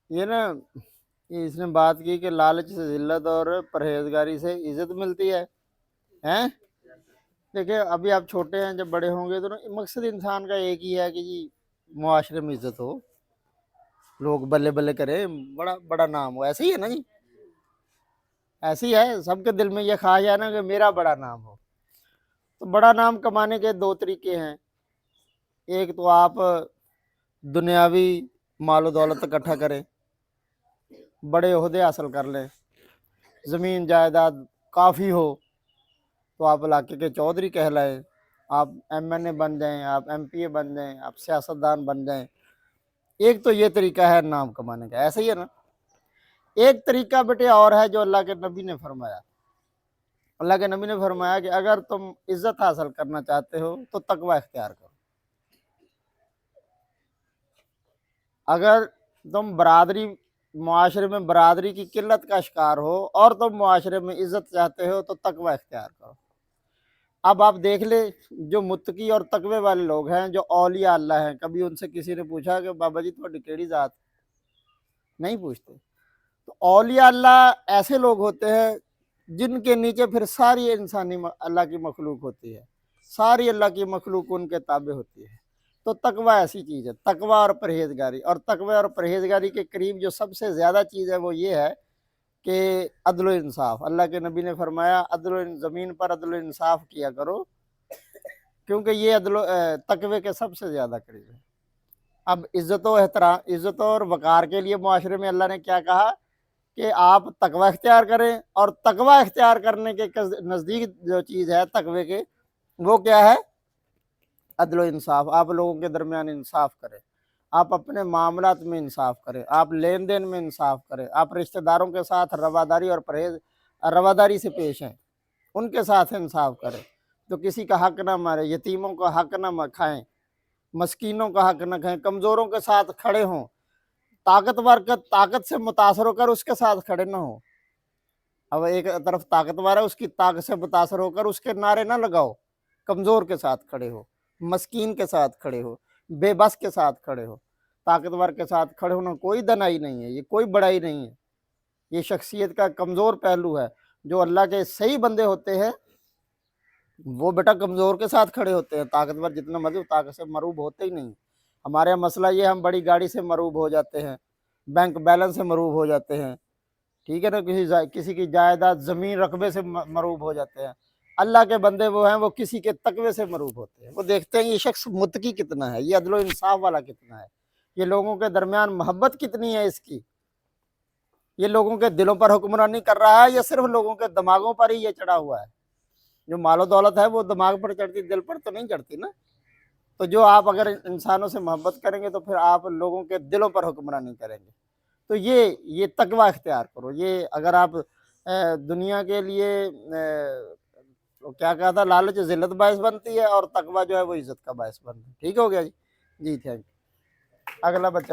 ये ना, ये इसने बात की कि लालच से ज़िल्लत और परहेज़गारी से इज़्ज़त मिलती है। हैं? देखिए, अभी आप छोटे हैं, जब बड़े होंगे तो ना मकसद इंसान का एक ही है कि जी मुआशरे में इज़्ज़त हो, लोग बल्ले-बल्ले करें, बड़ा बड़ा नाम हो। ऐसे ही है ना जी? ऐसे ही है, सबके दिल में ये ख्वाहिश है ना कि मेरा बड़ा नाम हो। तो बड़ा नाम कमाने के 2 तरीके हैं। एक तो आप दुनियावी मालो-दौलत इकट्ठा करें, बड़े ओहदे हासिल कर लें, ज़मीन जायदाद काफ़ी हो, तो आप इलाके के चौधरी कहलाएँ, आप एमएनए बन जाएँ, आप एमपीए बन जाएँ, आप सियासतदान बन जाएँ। एक तो ये तरीका है नाम कमाने का, ऐसा ही है ना? एक तरीका बेटे और है जो अल्लाह के नबी ने फरमाया। अल्लाह के नबी ने फरमाया कि अगर तुम इज़्ज़त हासिल करना चाहते हो तो तकवा इख्तियार करो। अगर तुम बरादरी मुआशरे में बरादरी की किल्लत का शिकार हो और तुम मुआशरे में इज़्ज़त चाहते हो तो तकवा इख्तियार करो। अब आप देख ले, जो मुत्तकी और तकवे वाले लोग हैं, जो औलिया अल्लाह हैं, कभी उनसे किसी ने पूछा कि बाबा जी तुहाडी केड़ी ज़ात? नहीं पूछते। तो औलिया अल्लाह ऐसे लोग होते हैं जिनके नीचे फिर सारी इंसानी अल्लाह की मखलूक होती है, सारी अल्लाह की मखलूक उनके ताबे होती है। तो तकवा ऐसी चीज़ है, तकवा और परहेजगारी, और तकवा और परहेजगारी के करीब जो सबसे ज़्यादा चीज़ है वो ये है कि अदल इंसाफ। अल्लाह के नबी ने फरमाया अदल, ज़मीन पर अदल इंसाफ किया करो, क्योंकि ये तकवे के सबसे ज़्यादा करीब है। अब इज़्ज़त और वक़ार के लिए मुआशरे में अल्लाह ने क्या कहा कि आप तकवा इख्तियार करें, और तकवा इख्तियार करने के नज़दीक जो चीज़ है तकवे के, वो क्या है? अदल इंसाफ। आप लोगों के दरमियान इंसाफ करें, आप अपने मामलात में इंसाफ करें, आप लेन देन में इंसाफ करें, आप रिश्तेदारों के साथ रवादारी और रवादारी से पेश हैं, उनके साथ इंसाफ करें। तो किसी का हक ना मारे, यतीमों का हक ना खाएं, मस्कीनों का हक ना खाएं, कमज़ोरों के साथ खड़े हों, ताकतवर का ताकत से मुतासर होकर उसके साथ खड़े ना हो। अब एक तरफ ताकतवर है, उसकी ताकत से मुतासर होकर उसके नारे ना लगाओ, कमज़ोर के साथ खड़े हो, मस्कीन के साथ खड़े हो, बेबस के साथ खड़े हो। ताकतवर के साथ खड़े होना कोई दनाई नहीं है, ये कोई बड़ाई नहीं है, ये शख्सियत का कमज़ोर पहलू है। जो अल्लाह के सही बंदे होते हैं वो बेटा कमज़ोर के साथ खड़े होते हैं, ताकतवर जितना मर्ज़ी ताकत से मरूब होते ही नहीं। हमारे यहाँ मसला ये, हम बड़ी गाड़ी से मरूब हो जाते हैं, बैंक बैलेंस से मरूब हो जाते हैं, ठीक है ना, किसी की जायदाद ज़मीन रकबे से मरूब हो जाते हैं। अल्लाह के बंदे वो हैं, वो किसी के तकवे से मरूब होते हैं। वो देखते हैं ये शख्स मुत्तकी कितना है, ये अदल इंसाफ वाला कितना है, ये लोगों के दरमियान मोहब्बत कितनी है इसकी, ये लोगों के दिलों पर हुक्मरानी कर रहा है या सिर्फ लोगों के दिमागों पर ही ये चढ़ा हुआ है। जो मालो दौलत है वो दिमाग पर चढ़ती, दिल पर तो नहीं चढ़ती ना। तो जो आप अगर इंसानों से मोहब्बत करेंगे तो फिर आप लोगों के दिलों पर हुक्मरानी करेंगे। तो ये तकवा इख्तियार करो। ये अगर आप दुनिया के लिए तो क्या कहा था, लालच ज़िल्लत बायस बनती है और तकवा जो है वो इज़्ज़त का बायस बनता है। ठीक हो गया जी? जी थैंक यू। अगला बच्चा।